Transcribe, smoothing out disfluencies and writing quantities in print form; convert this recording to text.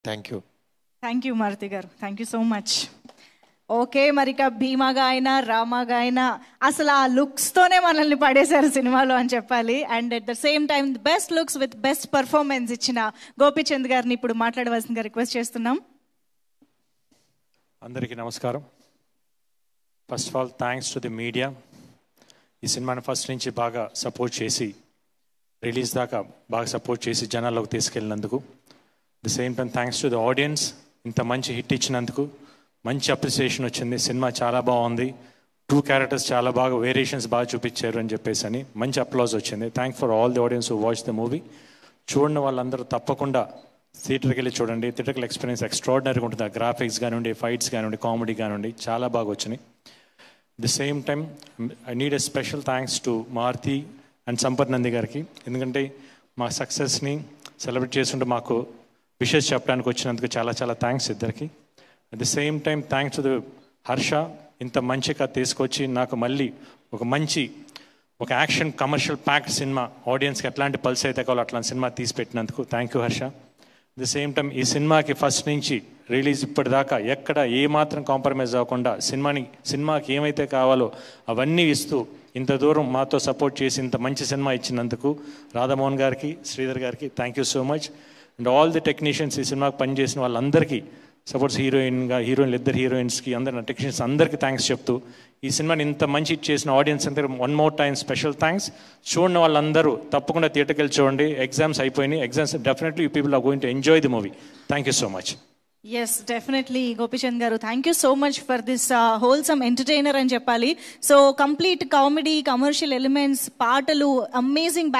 Thank you Maruti గారు, thank you so much. Okay, మరి ఇక భీమాగా అయినా రామాగా అయినా అసలు ఆ లుక్స్తోనే మనల్ని పడేశారు సినిమాలో అని చెప్పాలి. And at the same time best looks with best performance ఇచ్చిన గోపీచంద్ గారిని ఇప్పుడు మాట్లాడవలసిందిగా రిక్వెస్ట్ చేస్తున్నాం. అందరికీ నమస్కారం. First of all thanks to the media. ఈ సినిమాని ఫస్ట్ నుంచి బాగా సపోర్ట్ చేసి రిలీజ్ దాకా బాగా సపోర్ట్ చేసి జనాల్లోకి తీసుకెళ్ళినందుకు. The same time thanks to the audience, ఇంత మంచి హిట్ ఇచ్చినందుకు. మంచి అప్రిసియేషన్ వచ్చింది, సినిమా చాలా బాగుంది, 2 క్యారెక్టర్స్ చాలా బాగా వేరియేషన్స్ బాగా చూపించారు అని చెప్పేసి అని మంచి అప్లాజ్ వచ్చింది. Thank for all the audience who watch the movie. చూడని వాళ్ళందరూ తప్పకుండా థియేటర్కి వెళ్ళి చూడండి. థియేటర్కి ఎక్స్పీరియన్స్ ఎక్స్ట్రాడినరీగా ఉంటుంది. ఆ గ్రాఫిక్స్ కానివ్వండి, ఫైట్స్ కానివ్వండి, కామెడీ కానివ్వండి, చాలా బాగా వచ్చినాయి. The same time I need a special thanks to Maruthi and Sampath Nandi గారికి. ఎందుకంటే మా సక్సెస్ని సెలబ్రేట్ చేస్తుంటే మాకు విషెస్ చెప్పడానికి వచ్చినందుకు చాలా చాలా థ్యాంక్స్ ఇద్దరికి. At the same time thanks to the Harsha, ఇంత మంచి కథ తీసుకొచ్చి నాకు మళ్ళీ ఒక యాక్షన్ కమర్షియల్ ప్యాక్డ్ సినిమా, ఆడియన్స్కి ఎట్లాంటి పల్స్ అయితే కావాలో అట్లాంటి సినిమా తీసి పెట్టినందుకు thank you Harsha. The same time ఈ సినిమాకి ఫస్ట్ నుంచి రిలీజ్ ఇప్పటిదాకా ఎక్కడ ఏమాత్రం కాంప్రమైజ్ అవ్వకుండా సినిమాకి ఏమైతే కావాలో అవన్నీ ఇస్తూ ఇంత దూరం మాతో సపోర్ట్ చేసి ఇంత మంచి సినిమా ఇచ్చినందుకు రాధామోహన్ గారికి, శ్రీధర్ గారికి thank you so much. And all the technicians, ఈ సినిమాకి పనిచేసిన వాళ్ళందరికీ, సపోర్ట్స్ హీరోయిన్లు, 2 హీరోయిన్స్కి, అందరి టెక్నీషియన్స్ అందరికీ థ్యాంక్స్ చెప్తూ ఈ సినిమాని ఇంత మంచి చేసిన ఆడియన్స్ అందరూ one more time special thanks. చూడని వాళ్ళందరూ తప్పకుండా థియేటర్కి వెళ్ళి చూడండి. ఎగ్జామ్స్ అయిపోయినాయి, exams definitely you people are going to enjoy the movie. Thank you so much. Yes, definitely Gopichand garu, thank you so much for this wholesome entertainer అని చెప్పాలి. So complete comedy, commercial elements, పాటలు, అమేజింగ్